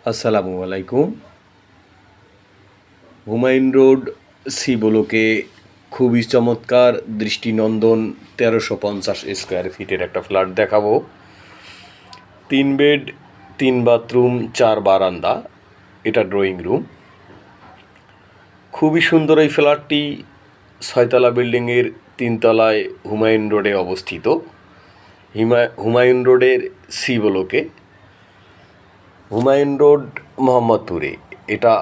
আসসালামু আলাইকুম। Humayun road C ব্লকে খুবই চমৎকার দৃষ্টিনন্দন 1350 স্কোয়ার ফিটের একটা ফ্ল্যাট দেখাবো। 3 বেড 3 বাথরুম 4 বারান্দা, এটা ড্রয়িং রুম। খুবই সুন্দর এই ফ্ল্যাটটি 6তলা বিল্ডিংয়ের 3 তলায় হুমায়ুন রোডে অবস্থিত। হুমায়ুন রোডের সি ব্লকে, হুমায়ুন রোড মোহাম্মদপুরে। এটা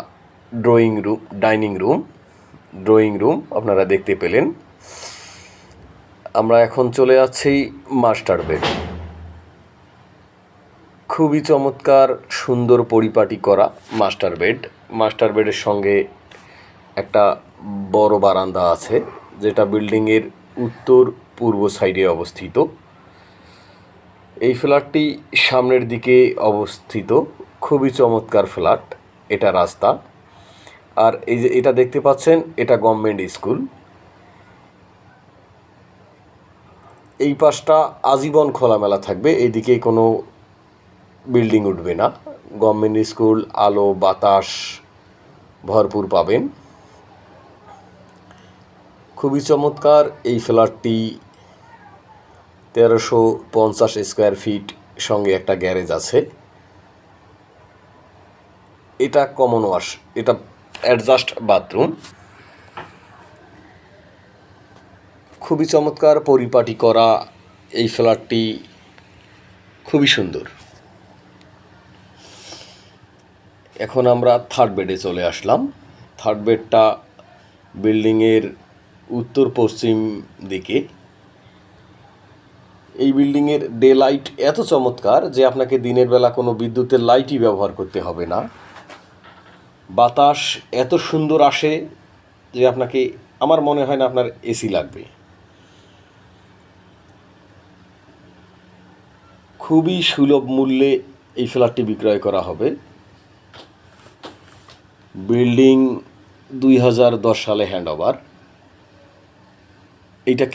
ড্রয়িং রুম আপনারা দেখতে পেলেন। আমরা এখন চলে যাচ্ছি মাস্টার বেড। খুবই চমৎকার সুন্দর পরিপাটি করা মাস্টার বেডের সঙ্গে একটা বড় বারান্দা আছে, যেটা বিল্ডিংয়ের উত্তর পূর্ব সাইডে অবস্থিত। এই ফ্ল্যাটটি সামনের দিকে অবস্থিত। খুবই চমৎকার ফ্ল্যাট। এটা রাস্তা, আর এই যে এটা দেখতে পাচ্ছেন, এটা গভর্নমেন্ট স্কুল। এই পাশটা আজীবন খোলামেলা থাকবে, এইদিকে কোনো বিল্ডিং উঠবে না। গভর্নমেন্ট স্কুল, আলো বাতাস ভরপুর পাবেন। খুবই চমৎকার এই ফ্ল্যাটটি। 1350 স্কোয়ার ফিট, সঙ্গে একটা গ্যারেজ আছে। এটা কমন ওয়াশ, এটা অ্যাডজাস্ট বাথরুম। খুবই চমৎকার পরিপাটি করা এই ফ্ল্যাটটি, খুবই সুন্দর। এখন আমরা থার্ড বেডে চলে আসলাম। থার্ড বেডটা বিল্ডিংয়ের উত্তর পশ্চিম দিকে। এই বিল্ডিংয়ের ডে লাইট এত চমৎকার যে আপনাকে দিনের বেলা কোনো বিদ্যুতের লাইটই ব্যবহার করতে হবে না। বাতাস এত সুন্দর আসে যে আপনাকে, আমার মনে হয় না আপনার এসি লাগবে। খুবই সুলভ মূল্যে এই ফ্ল্যাটটি বিক্রয় করা হবে। বিল্ডিং 2010 সালে হ্যান্ডওভার। এইটা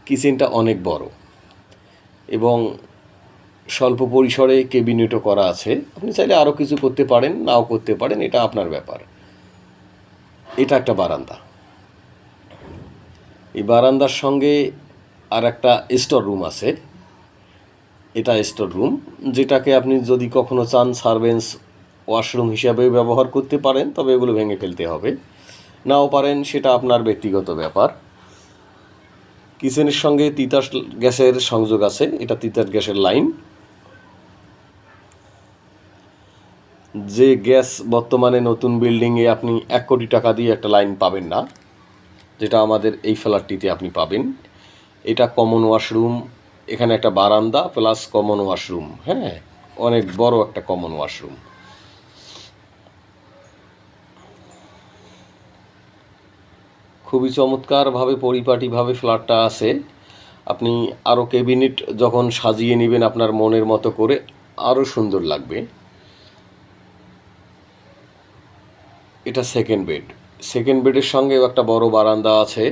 কিচেনটা অনেক বড় এবং স্বল্প পরিসরে ক্যাবিনেটও করা আছে। আপনি চাইলে আরও কিছু করতে পারেন, নাও করতে পারেন, এটা আপনার ব্যাপার। এটা একটা বারান্দা। এই বারান্দার সঙ্গে আর একটা স্টোর রুম আছে। এটা স্টোর রুম, যেটাকে আপনি যদি কখনো চান সার্ভেন্টস ওয়াশরুম হিসাবেও ব্যবহার করতে পারেন, তবে এগুলো ভেঙে ফেলতে হবে। নাও পারেন, সেটা আপনার ব্যক্তিগত ব্যাপার। কিচেনের সঙ্গে তিতাস গ্যাসের সংযোগ আছে, এটা তিতাস গ্যাসের লাইন। যে গ্যাস বর্তমানে নতুন বিল্ডিংয়ে আপনি 1 কোটি টাকা দিয়ে একটা লাইন পাবেন না, যেটা আমাদের এই ফ্ল্যাটটিতে আপনি পাবেন। এটা কমন ওয়াশরুম, এখানে একটা বারান্দা প্লাস কমন ওয়াশরুম। হ্যাঁ, অনেক বড় একটা কমন ওয়াশরুম। খুবই চমৎকারভাবে পরিপাটিভাবে ফ্ল্যাটটা আছে। আপনি আরও ক্যাবিনেট যখন সাজিয়ে নেবেন আপনার মনের মতো করে, আরও সুন্দর লাগবে। এটা সেকেন্ড বেডের সঙ্গেও একটা বড় বারান্দা আছে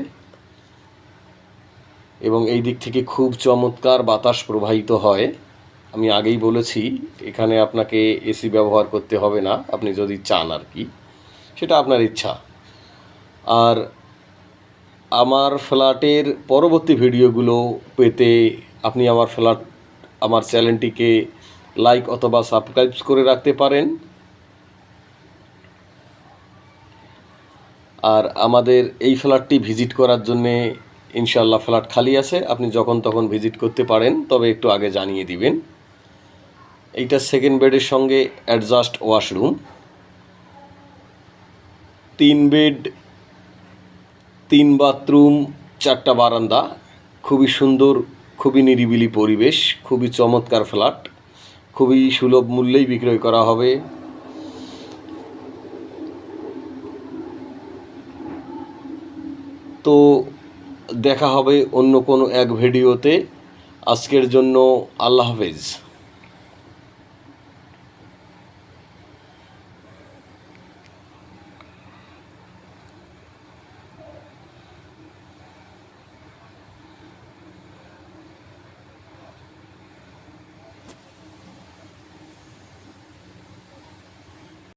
এবং এই দিক থেকে খুব চমৎকার বাতাস প্রবাহিত হয়। আমি আগেই বলেছি, এখানে আপনাকে এসি ব্যবহার করতে হবে না, আপনি যদি চান আর কি, সেটা আপনার ইচ্ছা। আর আমার ফ্ল্যাটের পরবর্তী ভিডিওগুলো পেতে আপনি আমার চ্যানেলটিকে লাইক অথবা সাবস্ক্রাইব করে রাখতে পারেন। আর আমাদের এই ফ্ল্যাটটি ভিজিট করার জন্যে ইনশাল্লাহ ফ্ল্যাট খালি আছে, আপনি যখন তখন ভিজিট করতে পারেন, তবে একটু আগে জানিয়ে দিবেন। এইটা সেকেন্ড বেডের সঙ্গে অ্যাডজাস্ট ওয়াশরুম। 3 বেড 3 বাথরুম 4টা বারান্দা। খুবই সুন্দর, খুবই নিরিবিলি পরিবেশ, খুবই চমৎকার ফ্ল্যাট। খুবই সুলভ মূল্যেই বিক্রয় করা হবে। তো দেখা হবে অন্য কোনো এক ভিডিওতে। আজকের জন্য আল্লাহ হাফেজ।